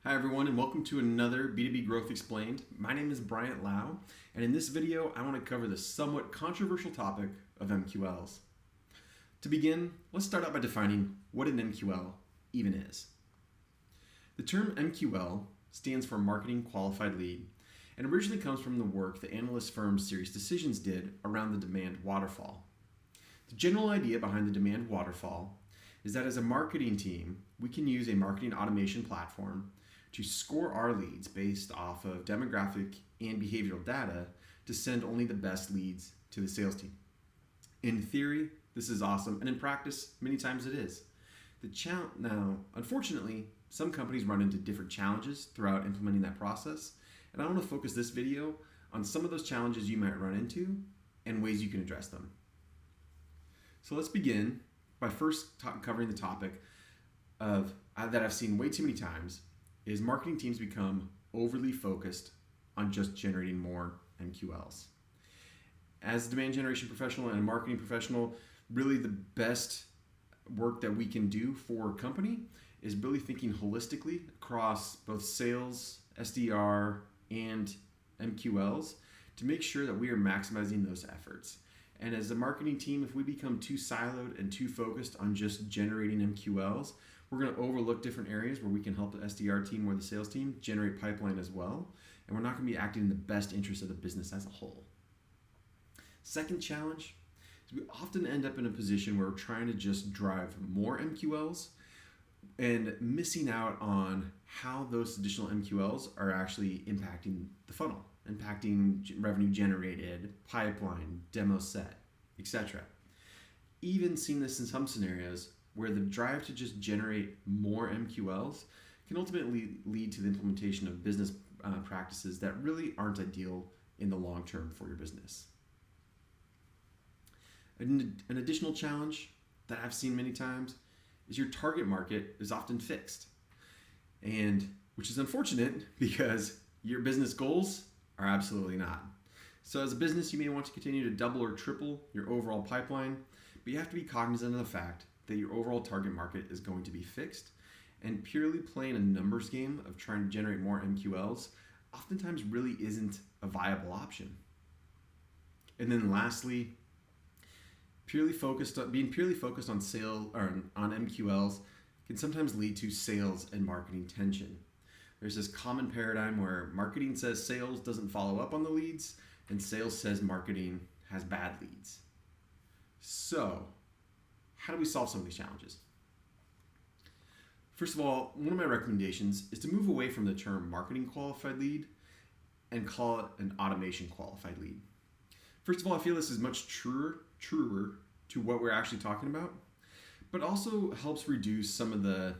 Hi everyone, and welcome to another B2B Growth Explained. My name is Bryant Lau, and in this video I want to cover the somewhat controversial topic of MQLs. To begin, let's start out by defining what an MQL even is. The term MQL stands for Marketing Qualified Lead, and originally comes from the work the analyst firm Series Decisions did around the demand waterfall. The general idea behind the demand waterfall is that as a marketing team, we can use a marketing automation platform to score our leads based off of demographic and behavioral data to send only the best leads to the sales team. In theory, this is awesome, and in practice, many times it is. Now, unfortunately, some companies run into different challenges throughout implementing that process, and I want to focus this video on some of those challenges you might run into and ways you can address them. So let's begin by first covering the topic of that I've seen way too many times is marketing teams become overly focused on just generating more MQLs. As a demand generation professional and a marketing professional, really the best work that we can do for a company is really thinking holistically across both sales, SDR, and MQLs to make sure that we are maximizing those efforts. And as a marketing team, if we become too siloed and too focused on just generating MQLs, we're going to overlook different areas where we can help the SDR team or the sales team generate pipeline as well. And we're not going to be acting in the best interest of the business as a whole. Second challenge is we often end up in a position where we're trying to just drive more MQLs and missing out on how those additional MQLs are actually impacting the funnel, impacting revenue generated, pipeline, demo set, etc. Even seen this in some scenarios where the drive to just generate more MQLs can ultimately lead to the implementation of business practices that really aren't ideal in the long term for your business. An additional challenge that I've seen many times is your target market is often fixed, and which is unfortunate because your business goals are absolutely not. So as a business, you may want to continue to double or triple your overall pipeline, but you have to be cognizant of the fact that your overall target market is going to be fixed, and purely playing a numbers game of trying to generate more MQLs oftentimes really isn't a viable option. And then lastly, being purely focused on sales or on MQLs can sometimes lead to sales and marketing tension. There's this common paradigm where marketing says sales doesn't follow up on the leads, and sales says marketing has bad leads. So, how do we solve some of these challenges? First of all, one of my recommendations is to move away from the term marketing qualified lead and call it an automation qualified lead. First of all, I feel this is much truer to what we're actually talking about, but also helps reduce some of the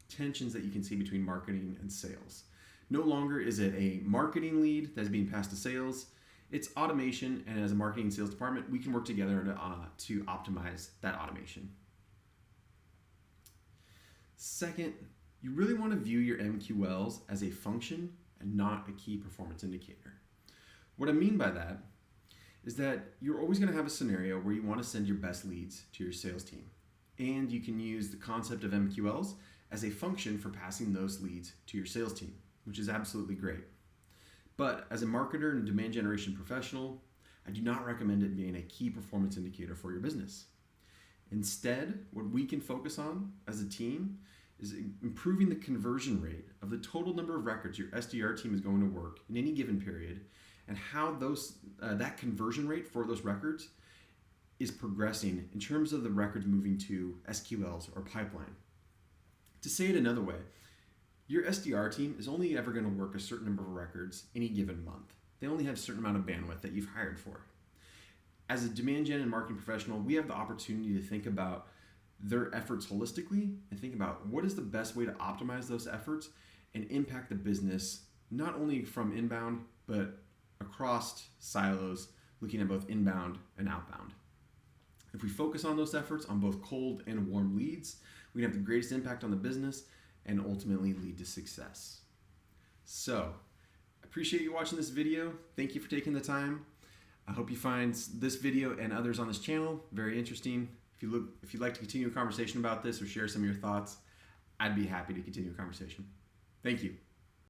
tensions that you can see between marketing and sales. No longer is it a marketing lead that's being passed to sales. It's automation, and as a marketing and sales department, we can work together to optimize that automation. Second, you really want to view your MQLs as a function and not a key performance indicator. What I mean by that is that you're always going to have a scenario where you want to send your best leads to your sales team, and you can use the concept of MQLs as a function for passing those leads to your sales team, which is absolutely great. But as a marketer and demand generation professional, I do not recommend it being a key performance indicator for your business. Instead, what we can focus on as a team is improving the conversion rate of the total number of records your SDR team is going to work in any given period, and how that conversion rate for those records is progressing in terms of the records moving to SQLs or pipeline. To say it another way, your SDR team is only ever going to work a certain number of records any given month. They only have a certain amount of bandwidth that you've hired for. As a demand gen and marketing professional, we have the opportunity to think about their efforts holistically and think about what is the best way to optimize those efforts and impact the business, not only from inbound, but across silos, looking at both inbound and outbound. If we focus on those efforts on both cold and warm leads, we can have the greatest impact on the business and ultimately lead to success. So, I appreciate you watching this video. Thank you for taking the time. I hope you find this video and others on this channel very interesting. If you'd like to continue a conversation about this or share some of your thoughts, I'd be happy to continue a conversation. Thank you.